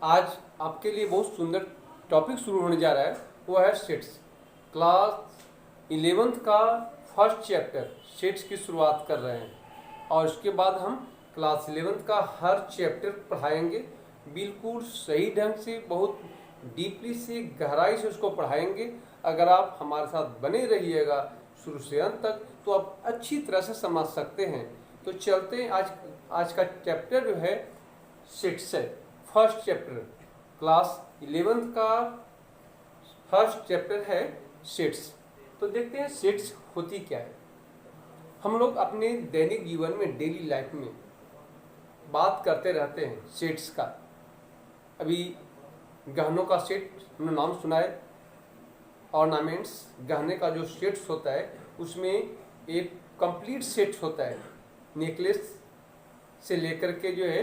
आज आपके लिए बहुत सुंदर टॉपिक शुरू होने जा रहा है, वो है सेट्स। क्लास 11th का फर्स्ट चैप्टर सेट्स की शुरुआत कर रहे हैं और उसके बाद हम क्लास 11th का हर चैप्टर पढ़ाएंगे। बिल्कुल सही ढंग से, बहुत डीपली से, गहराई से उसको पढ़ाएंगे। अगर आप हमारे साथ बने रहिएगा शुरू से अंत तक तो आप अच्छी तरह से समझ सकते हैं। तो चलते हैं, आज का चैप्टर जो है सेट्स है। फर्स्ट चैप्टर क्लास 11th का फर्स्ट चैप्टर है सेट्स। तो देखते हैं सेट्स होती क्या है। हम लोग अपने दैनिक जीवन में, डेली लाइफ में बात करते रहते हैं सेट्स का। अभी गहनों का सेट हमने नाम सुना है। ऑर्नामेंट्स, गहने का जो सेट्स होता है उसमें एक कंप्लीट सेट्स होता है। नेकलेस से लेकर के जो है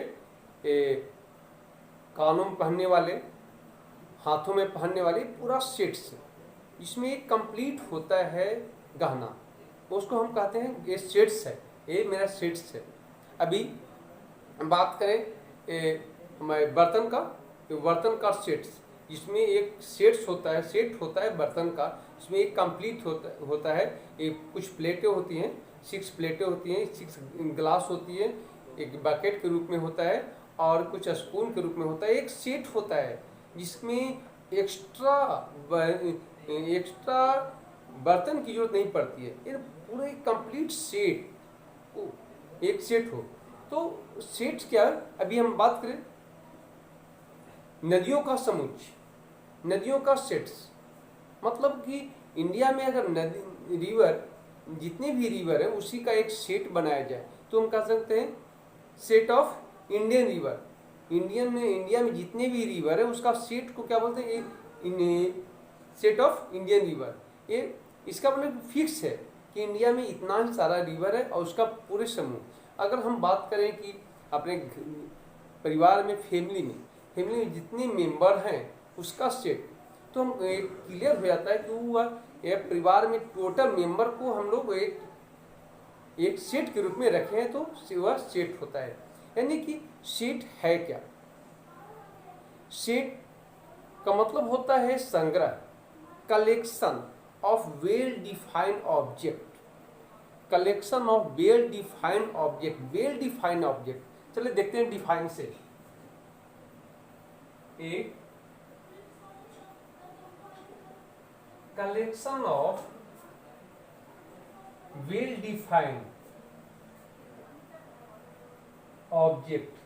कानों में पहनने वाले, हाथों में पहनने वाले पूरा सेट्स, इसमें एक कंप्लीट होता है गहना, उसको हम कहते हैं ये सेट्स है, ये मेरा सेट्स है। अभी बात करें हमारे बर्तन का सेट्स, इसमें एक सेट होता है बर्तन का। इसमें एक कंप्लीट होता है। एक कुछ प्लेटें होती हैं, 6 प्लेटें होती हैं, 6 ग्लास होती है, एक बकेट के रूप में होता है और कुछ स्पून के रूप में होता है। एक सेट होता है जिसमें एक्स्ट्रा बर्तन की जरूरत नहीं पड़ती है। ये पूरे कंप्लीट सेट एक सेट हो। तो सेट क्या, अभी हम बात करें नदियों का समुच्चय, नदियों का सेट्स, मतलब कि इंडिया में अगर नदी, रिवर, जितने भी रिवर है उसी का एक सेट बनाया जाए तो हम कह सकते हैं set of Indian river. India में जितने भी रिवर है उसका सेट को क्या बोलते हैं, सेट ऑफ इंडियन रिवर। ये इसका मतलब फिक्स है कि इंडिया में इतना ही सारा रिवर है और उसका पूरे समूह। अगर हम बात करें कि अपने परिवार में, फैमिली में जितने मेंबर हैं उसका सेट, तो हम क्लियर हो जाता है कि वह एक परिवार में टोटल मेंबर को हम लोग एक सेट के रूप में रखे हैं तो वह सेट होता है। यानी कि सेट है क्या, सेट का मतलब होता है संग्रह, collection of well defined object, collection of well defined object. चलिए देखते हैं डिफाइन से। एक collection of well defined objects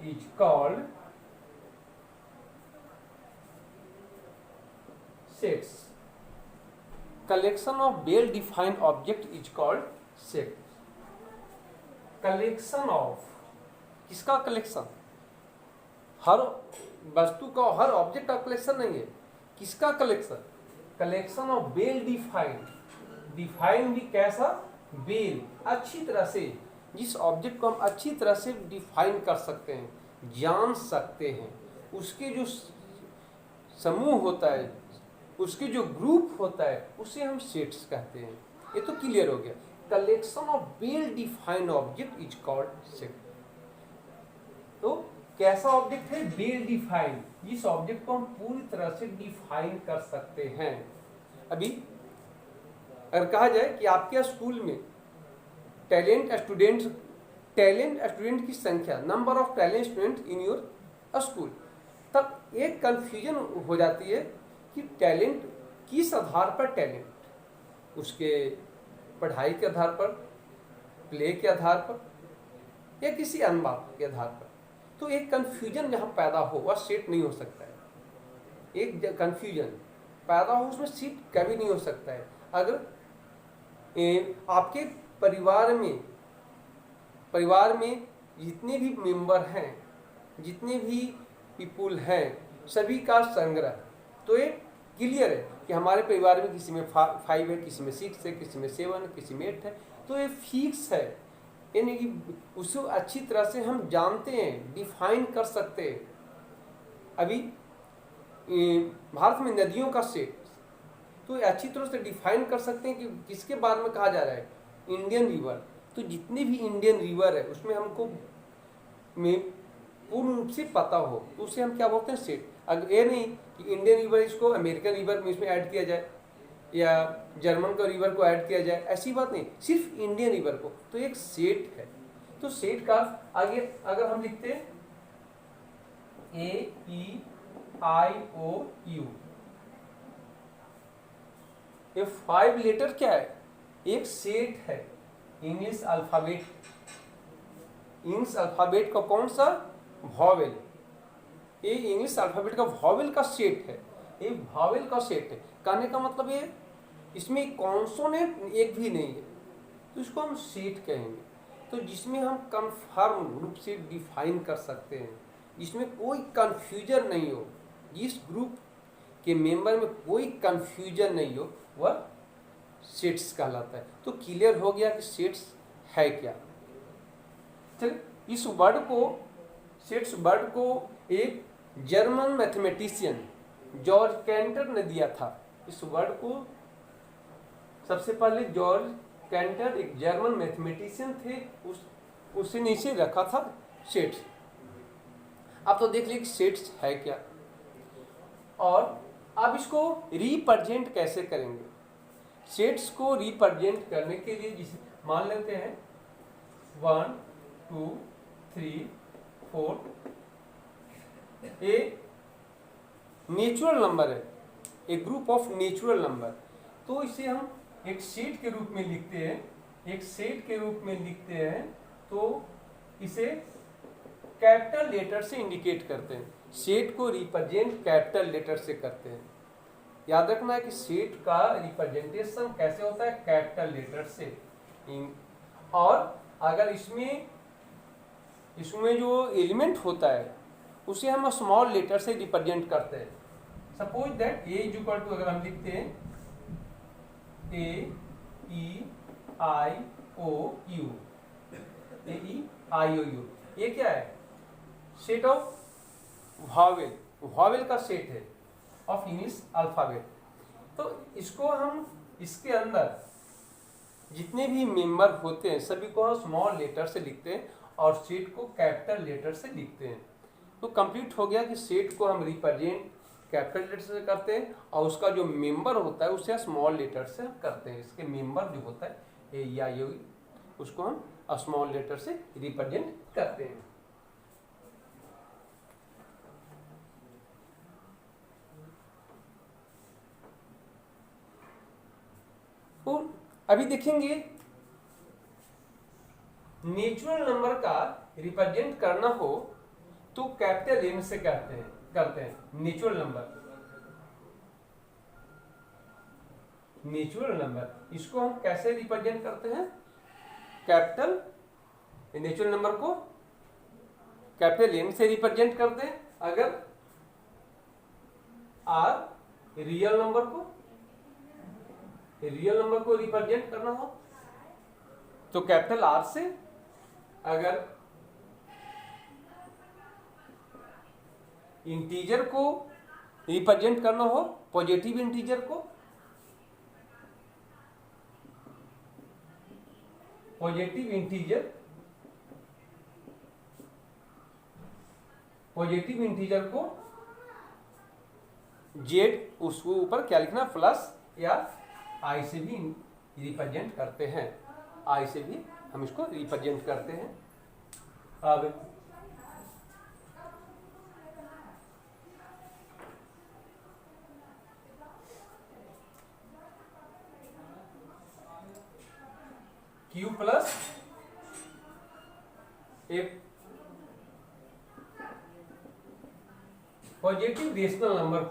is called sets. Collection of well defined object is called set. Collection of, किसका कलेक्शन, हर वस्तु का, हर ऑब्जेक्ट का collection नहीं है, किसका collection, collection of well defined भी कैसा, वेल, अच्छी तरह से, जिस ऑब्जेक्ट को हम अच्छी तरह से डिफाइन कर सकते हैं, जान सकते हैं, उसके जो समूह होता है, उसके जो ग्रुप होता है, उसे हम सेट्स कहते हैं। ये तो क्लियर हो गया। Collection of well defined object is called set. तो कैसा ऑब्जेक्ट है, वेल डिफाइंड, जिस ऑब्जेक्ट को हम पूरी तरह से डिफाइन कर सकते हैं। अभी अगर कहा जाए कि आपके स्कूल में टैलेंट स्टूडेंट की संख्या, number of talent student in your school, तब एक कंफ्यूजन हो जाती है कि टैलेंट किस आधार पर, टैलेंट उसके पढ़ाई के आधार पर, प्ले के आधार पर या किसी अन्य बात के आधार पर। तो एक कंफ्यूजन जहाँ पैदा हो वह सेट नहीं हो सकता है। एक कंफ्यूजन पैदा हो उसमें सेट कभी नहीं हो सकता है। अगर आपके परिवार में जितने भी मेंबर हैं, जितने भी पीपुल हैं, सभी का संग्रह, तो ये क्लियर है कि हमारे परिवार में किसी में 5 है, किसी में 6 है, किसी में 7 है, किसी में 8 है, तो ये फिक्स है। यानी कि उसको अच्छी तरह से हम जानते हैं, डिफाइन कर सकते हैं। अभी भारत में नदियों का सेट, तो अच्छी तरह से डिफाइन कर सकते हैं कि किसके बारे में कहा जा रहा है, इंडियन रिवर। तो जितने भी इंडियन रिवर है उसमें हमको में पूर्ण रूप से पता हो तो उसे हम क्या बोलते हैं, सेट। अगर ये नहीं कि इंडियन रिवर इसको अमेरिकन रिवर में इसमें ऐड किया जाए या जर्मन का रिवर को ऐड किया जाए, ऐसी बात नहीं, सिर्फ इंडियन रिवर को, तो एक सेट है। तो सेट का आगे अगर हम लिखते हैं AEIOU, ये 5 लेटर क्या है, एक सेट है इंग्लिश अल्फाबेट। इंग्लिश अल्फाबेट का कौन सा, वॉवेल, ये इंग्लिश अल्फाबेट का वॉवेल का सेट है, ये वॉवेल का सेट है। कहने का मतलब ये इसमें कॉन्सोनेंट एक भी नहीं है, तो इसको हम सेट कहेंगे। तो जिसमें हम कन्फर्म रूप से डिफाइन कर सकते हैं, जिसमें कोई कन्फ्यूजन नहीं हो, जिस ग्रुप के मेंबर में कोई कन्फ्यूजन नहीं हो, वह सेट्स कहलाता है। तो क्लियर हो गया कि सेट्स है क्या। चलिए, इस वर्ड को, सेट्स वर्ड को एक जर्मन मैथमेटिशियन जॉर्ज कैंटर ने दिया था। इस वर्ड को सबसे पहले जॉर्ज कैंटर एक जर्मन मैथमेटिशियन थे, उसने नीचे रखा था सेट्स। आप तो देख लीजिए सेट्स है क्या, और अब इसको रिप्रेजेंट कैसे करेंगे। सेट्स को रिप्रेजेंट करने के लिए जिसे मान लेते हैं 1 2 3 4, ए नेचुरल नंबर है, एक ग्रुप ऑफ नेचुरल नंबर, तो इसे हम एक सेट के रूप में लिखते हैं, एक सेट के रूप में लिखते हैं, तो इसे कैपिटल लेटर से इंडिकेट करते हैं। सेट को रिप्रेजेंट कैपिटल लेटर से करते हैं। याद रखना है कि सेट का रिप्रेजेंटेशन कैसे होता है, कैपिटल लेटर से। और अगर इसमें जो एलिमेंट होता है उसे हम स्मॉल लेटर से रिप्रेजेंट करते हैं। Suppose that A is equal to, अगर हम लिखते हैं AEIOU, AEIOU, ये क्या है, सेट ऑफ वॉवेल, वॉवेल का सेट है ऑफ इंग्लिश अल्फाबेट। तो इसको हम, इसके अंदर जितने भी मेंबर होते हैं सभी को हम स्मॉल लेटर से लिखते हैं और सेट को कैपिटल लेटर से लिखते हैं। तो कंप्लीट हो गया कि सेट को हम रिप्रेजेंट कैपिटल लेटर से करते हैं और उसका जो मेंबर होता है उसे स्मॉल लेटर से करते हैं। इसके मेंबर जो होता है AEIOU, उसको हम स्मॉल लेटर से रिप्रेजेंट करते हैं। तो अभी देखेंगे नेचुरल नंबर का रिप्रेजेंट करना हो तो कैपिटल एन से करते हैं नेचुरल नंबर, इसको हम कैसे रिप्रेजेंट करते हैं, कैपिटल नेचुरल नंबर को कैपिटल एन से रिप्रेजेंट करते हैं। अगर आर रियल नंबर को रिप्रेजेंट करना हो तो कैपिटल आर से, अगर इंटीजर को रिप्रेजेंट करना हो, पॉजिटिव इंटीजर को, पॉजिटिव इंटीजर को जेड, उसको ऊपर क्या लिखना, प्लस या आई से भी रिप्रेजेंट करते हैं, आई से भी हम इसको रिप्रेजेंट करते हैं। अब Q प्लस एक पॉजिटिव रेशनल नंबर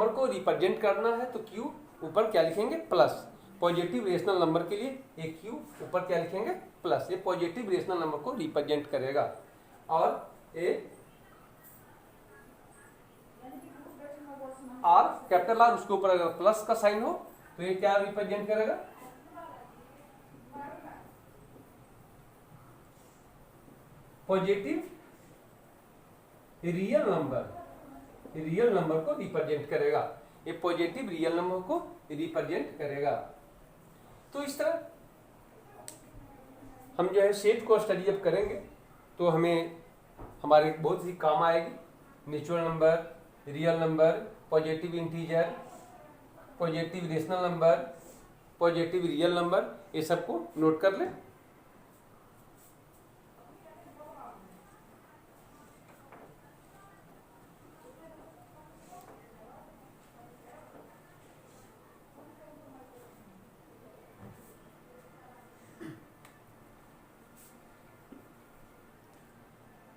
को रिप्रेजेंट करना है तो Q ऊपर क्या लिखेंगे, प्लस। पॉजिटिव रेशनल नंबर के लिए एक Q ऊपर क्या लिखेंगे, प्लस। ये पॉजिटिव रेशनल नंबर को रिप्रेजेंट करेगा। और ये आर, कैपिटल आर, उसके ऊपर अगर प्लस का साइन हो तो ये क्या रिप्रेजेंट करेगा, पॉजिटिव रियल नंबर को रिप्रेजेंट करेगा। ये पॉजिटिव रियल नंबर को रिप्रेजेंट करेगा। तो इस तरह हम जो है सेट को स्टडी जब करेंगे तो हमें हमारे बहुत ही काम आएगी। Natural number, real number, positive integer, positive rational number, positive real number, ये सबको नोट कर लें।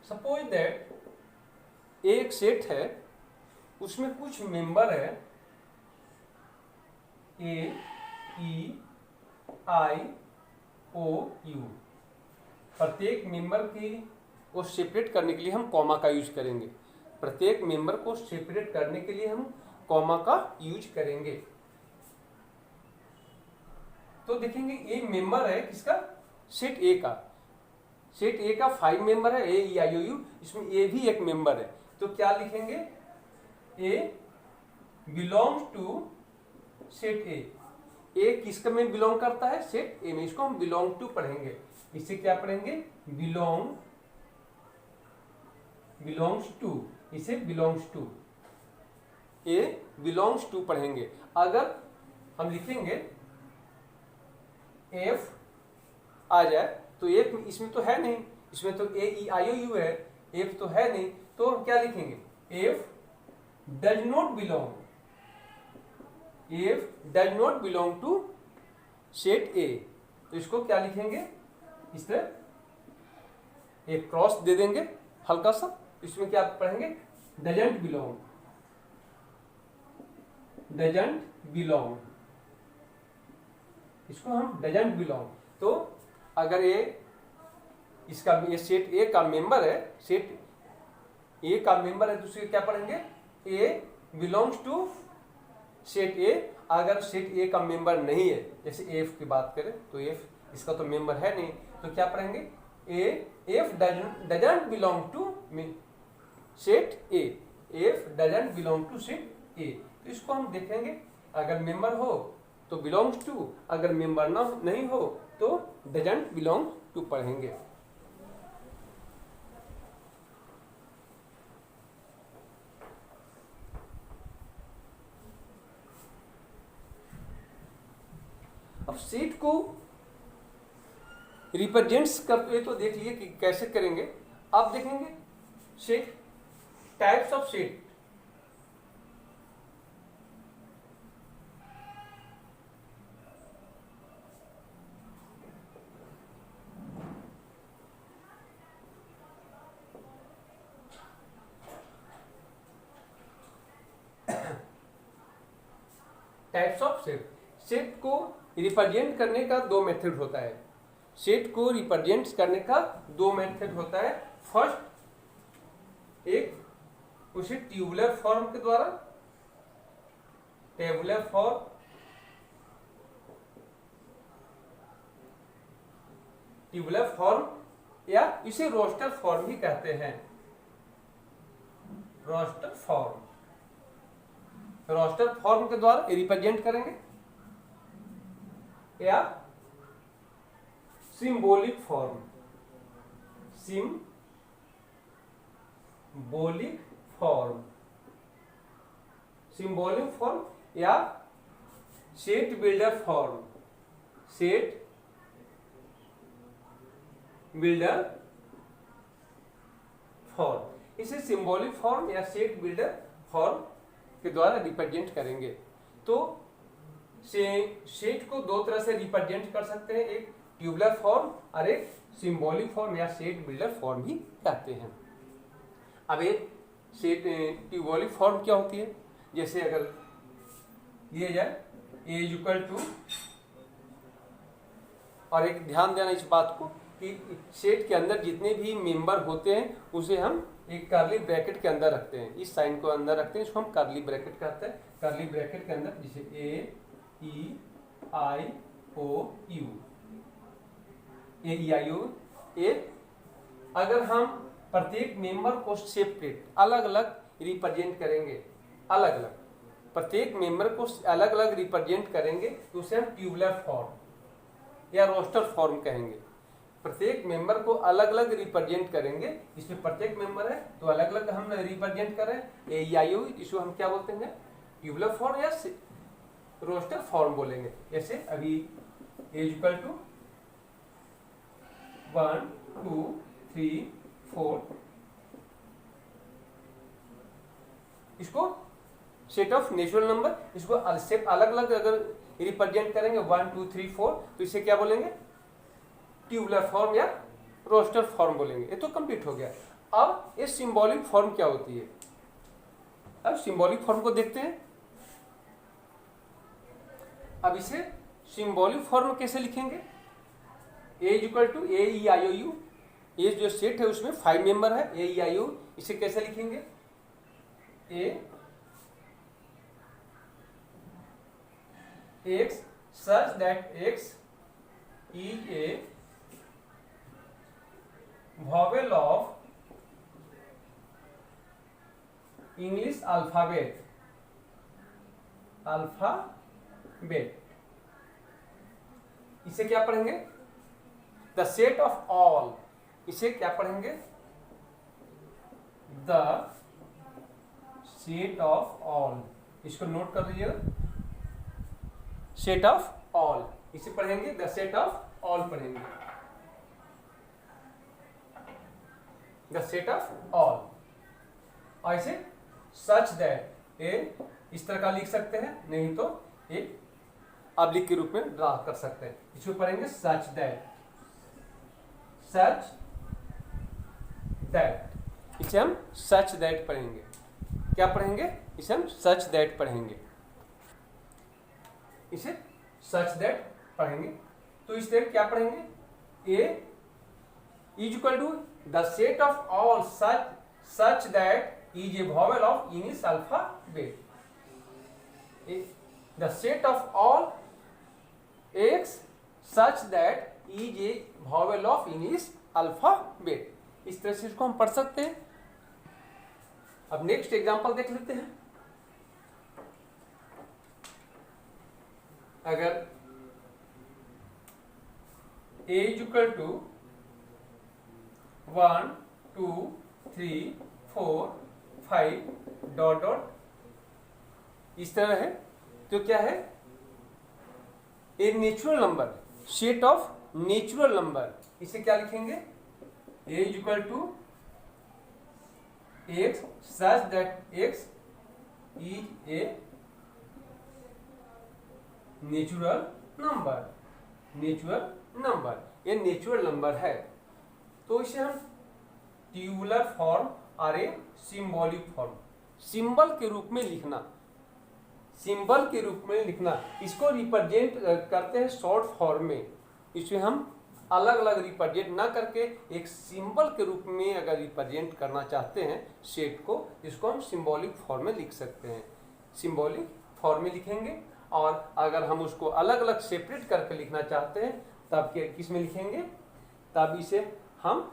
सपोज दैट एक सेट है, उसमें कुछ मेंबर है ए, ई, आई, ओ, यू। प्रत्येक मेंबर की को सेपरेट करने के लिए हम कॉमा का यूज करेंगे। प्रत्येक मेंबर को सेपरेट करने के लिए हम कॉमा का यूज करेंगे। तो देखेंगे ए मेंबर है किसका, सेट ए का। सेट ए का 5 मेंबर है, ए, ई, आई, ओ, यू। इसमें ए भी एक मेंबर है, तो क्या लिखेंगे, ए बिलोंग्स टू सेट ए। ए किसका में बिलोंग करता है, सेट ए में। इसको हम बिलोंग टू पढ़ेंगे। इसे क्या पढ़ेंगे, बिलोंग्स टू। इसे belongs to, A belongs to पढ़ेंगे। अगर हम लिखेंगे एफ आ जाए तो एफ इसमें तो है नहीं, इसमें तो ए, ई, आई, ओ, यू है, एफ तो है नहीं, तो हम क्या लिखेंगे, F does not belong, F does not belong to set A. तो इसको क्या लिखेंगे, इस तरह एक क्रॉस दे देंगे हल्का सा। इसमें क्या पढ़ेंगे, डजंट बिलोंग, डजंट बिलोंग। इसको हम डजंट बिलोंग। तो अगर इसका ये सेट ए का मेंबर है, सेट ए का मेंबर है, तो उसे क्या पढ़ेंगे, ए बिलोंग्स टू सेट ए। अगर सेट ए का मेंबर नहीं है, जैसे एफ की बात करें तो एफ इसका तो मेंबर है नहीं, तो क्या पढ़ेंगे, F doesn't belong to set A, F doesn't belong to set A. तो इसको हम देखेंगे, अगर मेंबर हो तो बिलोंग्स टू, अगर मेंबर ना नहीं हो तो डजंट बिलोंग टू पढ़ेंगे। अब सेट को रिप्रेजेंट्स करते हुए तो देख लिए कि कैसे करेंगे। अब देखेंगे set, types of set. Types of set. Set को रिप्रेजेंट करने का दो मेथड होता है। सेट को रिप्रेजेंट करने का दो मेथड होता है। फर्स्ट, एक उसे ट्यूबुलर फॉर्म के द्वारा, टेबुलर फॉर्म, ट्यूबुलर फॉर्म, या इसे रोस्टर फॉर्म भी कहते हैं। रोस्टर फॉर्म, रोस्टर फॉर्म के द्वारा रिप्रेजेंट करेंगे, या symbolic form, symbolic form, symbolic form, या set builder form, set builder form. इसे सिंबॉलिक फॉर्म या सेट बिल्डर फॉर्म के द्वारा रिप्रेजेंट करेंगे। तो सेट को दो तरह से रिप्रेजेंट कर सकते हैं, एक ट्यूबुलर फॉर्म और एक सिंबॉलिक फॉर्म या सेट बिल्डर फॉर्म भी कहते हैं। अब एक सेट ट्यूबुलर फॉर्म क्या होती है, जैसे अगर दिया जाए ए इज इक्वल टू, और एक ध्यान देना इस बात को कि सेट के अंदर जितने भी मेंबर होते हैं उसे हम एक कर्ली ब्रैकेट के अंदर रखते हैं। इस साइन को अंदर रखते हैं, इसको हम कर्ली ब्रैकेट कहते हैं। कर्ली ब्रैकेट के अंदर जैसे ए, e, i, o, you, A, e, i, ओ, ए। अगर हम प्रत्येक मेंबर को सेपरेट अलग अलग रिप्रेजेंट करेंगे, अलग अलग प्रत्येक मेंबर को अलग अलग रिप्रेजेंट करेंगे, तो उसे हम ट्यूबुलर फॉर्म या रोस्टर फॉर्म कहेंगे। प्रत्येक मेंबर को अलग अलग रिप्रेजेंट करेंगे। इसमें प्रत्येक मेंबर है तो अलग अलग हम रिप्रेजेंट कर रहे हैं। ए ई आई ओ इसको हम क्या बोलते हैं, ट्यूबुलर फॉर्म या रोस्टर फॉर्म बोलेंगे। जैसे अभी ए इक्वल टू 1 2 3 4, इसको सेट ऑफ नेचुरल नंबर, इसको अलग अलग अगर रिप्रेजेंट करेंगे 1 2 3 4 तो इसे क्या बोलेंगे, ट्यूबुलर फॉर्म या रोस्टर फॉर्म बोलेंगे। ये तो कंप्लीट हो गया। अब ये सिंबॉलिक फॉर्म क्या होती है, अब सिंबॉलिक फॉर्म को देखते हैं। अब इसे सिंबॉलिक फॉर्म कैसे लिखेंगे, A equal to a e i o u, ये जो सेट है उसमें 5 मेंबर है ए ई आई ओ, इसे कैसे लिखेंगे, ए x such that x is a vowel of English alphabet, इसे क्या पढ़ेंगे, द सेट ऑफ ऑल, इसे क्या पढ़ेंगे, द सेट ऑफ ऑल, इसको नोट कर लीजिएगा, सेट ऑफ ऑल, इसे पढ़ेंगे द सेट ऑफ ऑल पढ़ेंगे, द सेट ऑफ ऑल। ऐसे सच दैट, ए इस तरह का लिख सकते हैं, नहीं तो एक ऑब्लिक के रूप में ड्रा कर सकते हैं। इसको पढ़ेंगे सच दैट, सच दैट, इसे हम सच दैट पढ़ेंगे। क्या पढ़ेंगे, इसे हम सच दैट पढ़ेंगे, इसे सच दैट पढ़ेंगे। तो इस तरह क्या पढ़ेंगे, A is equal to the set of all such that is a vowel of English alphabet, the set of all x such that is a vowel of English alphabet. इस तरह से इसको हम पढ़ सकते हैं। अब नेक्स्ट एग्जांपल देख लेते हैं। अगर a is equal to 1 2 3 4 5 dot dot इस तरह है तो क्या है, a natural number, set of natural number, इसे क्या लिखेंगे, a is equal to x such that x is a natural number, natural number, ये नेचुरल नंबर है तो इसे हम ट्यूबुलर फॉर्म और ए सिंबॉलिक फॉर्म, सिंबल के रूप में लिखना, सिंबल के रूप में लिखना, इसको रिप्रेजेंट करते हैं शॉर्ट फॉर्म में। इसे हम अलग अलग रिप्रेजेंट ना करके एक सिंबल के रूप में अगर रिप्रेजेंट करना चाहते हैं सेट को, इसको हम सिंबॉलिक फॉर्म में लिख सकते हैं, सिंबॉलिक फॉर्म में लिखेंगे। और अगर हम उसको अलग अलग सेपरेट करके लिखना चाहते हैं तब किस में लिखेंगे, तब इसे हम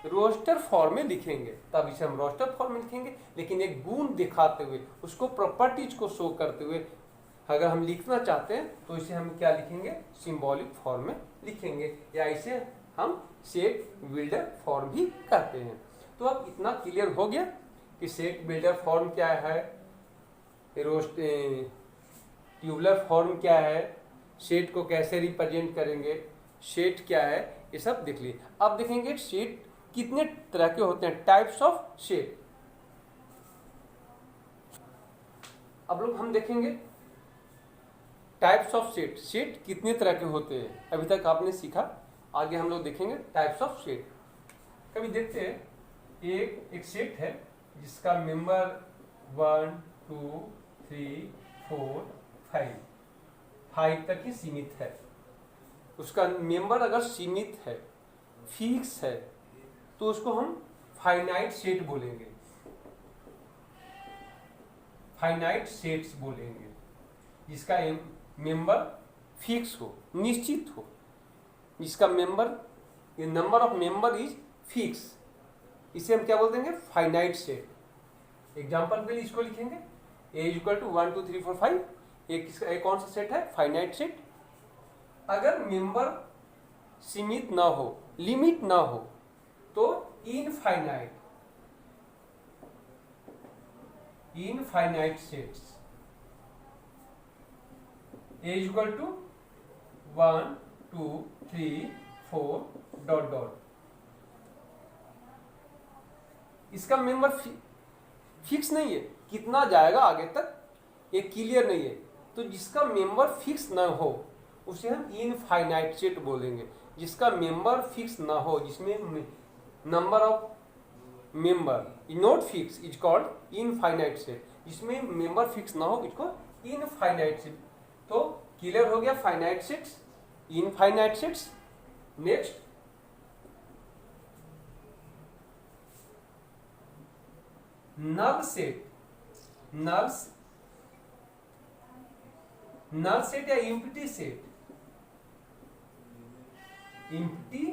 रोस्टर फॉर्म में लिखेंगे, तब इसे हम रोस्टर फॉर्म में लिखेंगे, लेकिन एक गुण दिखाते हुए, उसको प्रॉपर्टीज को शो करते हुए अगर हम लिखना चाहते हैं तो इसे हम क्या लिखेंगे, सिंबॉलिक फॉर्म में लिखेंगे, या इसे हम सेट बिल्डर फॉर्म भी कहते हैं। तो अब इतना क्लियर हो गया कि सेट बिल्डर फॉर्म क्या है, ट्यूबुलर फॉर्म क्या है, सेट को कैसे रिप्रेजेंट करेंगे, सेट क्या है, ये सब देख लिए। अब देखेंगे सेट कितने तरह के होते हैं, टाइप्स ऑफ सेट। अब लोग हम देखेंगे टाइप्स ऑफ सेट, सेट कितने तरह के होते हैं। अभी तक आपने सीखा, आगे हम लोग देखेंगे टाइप्स ऑफ सेट। कभी देखते हैं एक सेट है जिसका मेंबर 1 2 3 4 5 तक ही सीमित है। उसका मेंबर अगर सीमित है, फिक्स है, तो उसको हम फाइनाइट सेट बोलेंगे, फाइनाइट सेट्स बोलेंगे, जिसका मेंबर फिक्स हो, निश्चित हो, जिसका member, number of member is fix, इसे हम क्या बोल देंगे, फाइनाइट सेट। एग्जांपल के लिए इसको लिखेंगे a इज इक्वल टू 1 2 3 4 5, एक कौन सा सेट है, फाइनाइट सेट। अगर मेंबर सीमित ना हो, लिमिट ना हो, तो infinite sets A equal to 1 2 3 4 dot dot. इसका मेंबर फिक्स नहीं है, कितना जाएगा आगे तक ये क्लियर नहीं है। तो जिसका मेंबर फिक्स ना हो उसे हम इनफाइनाइट सेट बोलेंगे। जिसका मेंबर फिक्स ना हो, जिसमें number of member not fix is called infinite set. जिसमें मेंबर फिक्स ना हो इसको इनफाइनाइट सेट। तो क्लियर हो गया finite sets, infinite sets. Next null set, null set या एम्प्टी सेट। एम्प्टी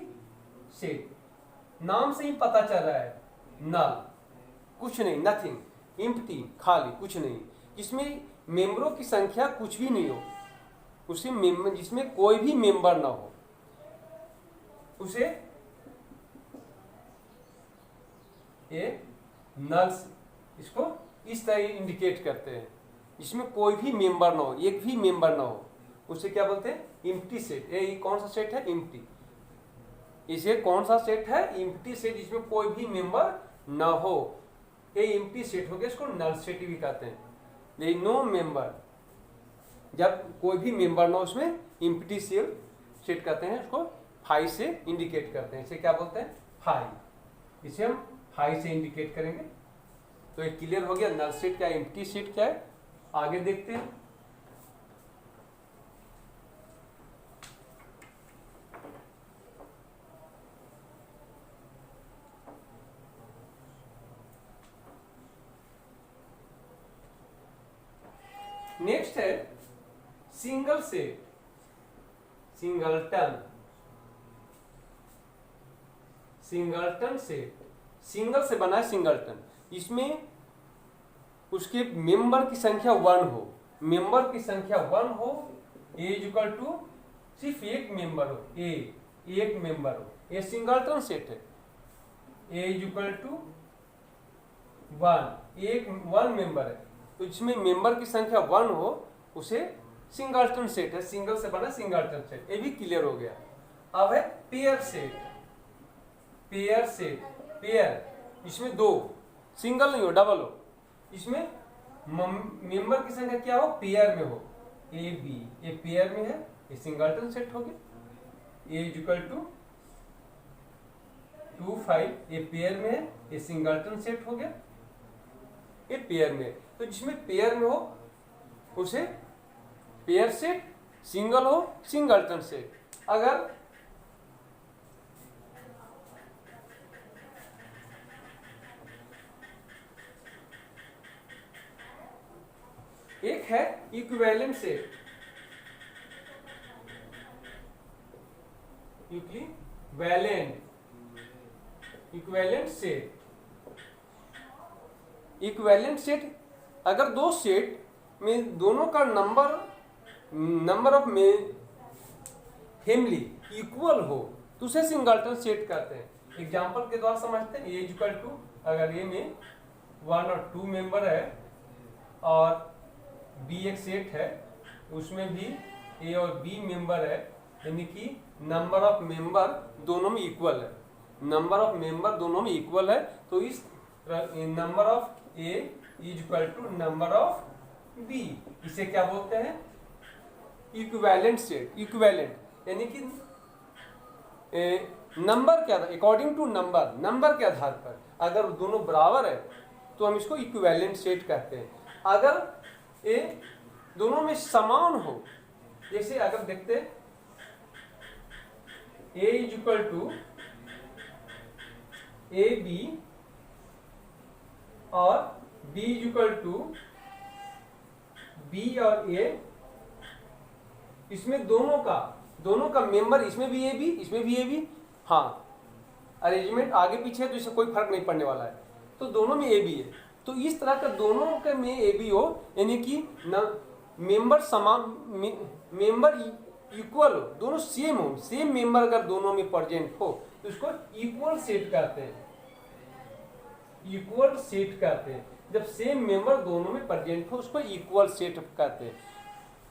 सेट नाम से ही पता चल रहा है, नल कुछ नहीं, नथिंग, एम्प्टी खाली कुछ नहीं, जिसमें मेंबरों की संख्या कुछ भी नहीं हो, उसे जिसमें कोई भी मेंबर ना हो, उसे ये नल, इसको इस तरह इंडिकेट करते हैं। जिसमें कोई भी मेंबर ना हो, एक भी मेंबर ना हो, उसे क्या बोलते हैं? Empty set. ये कौन सा सेट है? एम्प्टी। इसे कौन सा सेट है? एम्प्टी सेट, जिसमें कोई भी मेंबर ना हो, ये एम्प्टी सेट हो गया। इसको नल सेट भी कहते हैं। लेकिन नो मेंबर, जब कोई भी मेंबर ना हो उसमें एम्प्टी सेट कहते हैं। उसको फाई से इंडिकेट करते हैं। इसे क्या बोलते हैं? फाई। इसे हम फाई से इंडिकेट करेंगे। तो ये क्लियर हो गया नल सेट क्या है, एम्प्टी सेट क्या है। आगे देखते हैं। नेक्स्ट है single set, singleton. Singleton set, single से बना है सिंगलटन। इसमें उसके मेंबर की संख्या 1 हो, मेंबर की संख्या 1 हो, ए इक्वल टू सिर्फ एक मेंबर हो, ए एक मेंबर हो, ये सिंगलटन सेट है। ए इक्वल टू 1, एक 1 मेंबर है, तो इसमें मेंबर की संख्या 1 हो, उसे सिंगलटन सेट है। सिंगल से बना सिंगलटन सेट, ये भी क्लियर हो गया। अब है pair set. Pair set, pair इसमें 2, सिंगल नहीं हो, डबल हो। इसमें मेंबर की संख्या क्या हो? पेयर में हो, ए बी, ये पेयर में है, ये सिंगलटन सेट हो गया। ए इक्वल टू 2 5, ये पेयर में है, ये सिंगलटन सेट हो गया। ये पेयर में, तो जिसमें पेयर में हो उसे पेयर सेट, सिंगल हो सिंगलटन सेट। अगर एक है equivalent set, equivalent set. Equivalent set, अगर दो सेट में दोनों का नंबर ऑफ फैमिली इक्वल हो तो उसे सिंगलटन सेट कहते हैं। एग्जांपल के द्वारा समझते हैं। ए इक्वल टू, अगर ए में 1 और 2 मेंबर है और बी एक सेट है, उसमें भी ए और बी मेंबर है, यानी कि नंबर ऑफ मेंबर दोनों में इक्वल है, नंबर ऑफ मेंबर दोनों में इक्वल है, तो इस number of A is equal to number of B, इसे क्या बोलते हैं? Equivalent set. इक्विवेलेंट यानी कि नंबर के आधार, अकॉर्डिंग टू नंबर के आधार पर अगर दोनों बराबर है तो हम इसको इक्विवेलेंट सेट कहते हैं। अगर ये दोनों में समान हो, जैसे अगर देखते हैं A is equal to a b और B is equal to b और ए, इसमें दोनों का मेंबर, इसमें भी ए बी, इसमें भी ए बी, हाँ अरेंजमेंट आगे पीछे तो इससे कोई फर्क नहीं पड़ने वाला है, तो दोनों में ए बी है। तो इस तरह का दोनों के में ए बी हो, यानी कि न मेंबर समान, मेंबर इक्वल हो, दोनों सेम हो, सेम मेंबर अगर दोनों में प्रेजेंट हो तो उसको इक्वल सेट कहते हैं, इक्वल सेट कहते हैं। जब सेम मेंबर दोनों में प्रेजेंट हो उसको इक्वल सेट कहते हैं।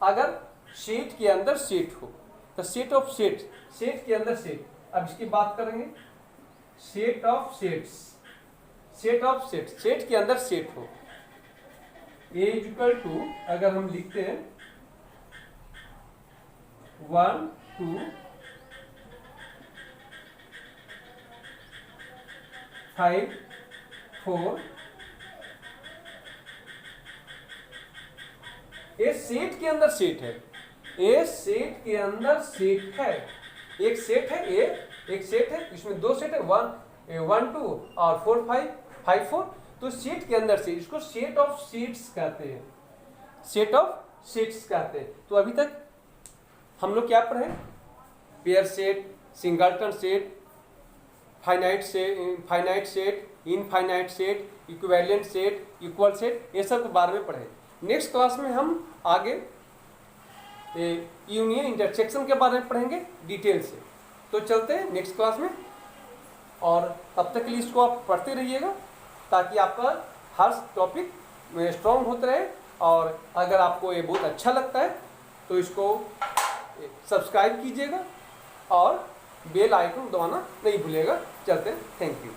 अगर सेट के अंदर सेट हो तो सेट ऑफ सेट, सेट के अंदर सेट। अब इसकी बात करेंगे, set of sets, set of set, set के अंदर सेट हो। ए इक्वल टू अगर हम लिखते हैं 1 2 5 4, ये सेट के अंदर सेट है, ये सेट के अंदर सेट है, एक सेट है ए, एक सेट है, इसमें दो सेट है 1 2 और 4 5 5 4, तो सेट के अंदर से इसको सेट ऑफ सेट्स कहते हैं, सेट ऑफ सेट्स कहते हैं। तो अभी तक हम लोग क्या पढ़े, pair set, singleton set, finite set, infinite set, equivalent set, equal set, ये सब के बारे में पढ़े। नेक्स्ट क्लास में हम आगे यूनियन इंटरसेक्शन के बारे में पढ़ेंगे डिटेल से। तो चलते हैं नेक्स्ट क्लास में, और तब तक के लिए इसको आप पढ़ते रहिएगा ताकि आपका हर टॉपिक स्ट्रॉन्ग होता रहे। और अगर आपको ये बहुत अच्छा लगता है तो इसको सब्सक्राइब कीजिएगा और बेल आइकन दबाना नहीं भूलिएगा। चलते हैं, थैंक यू।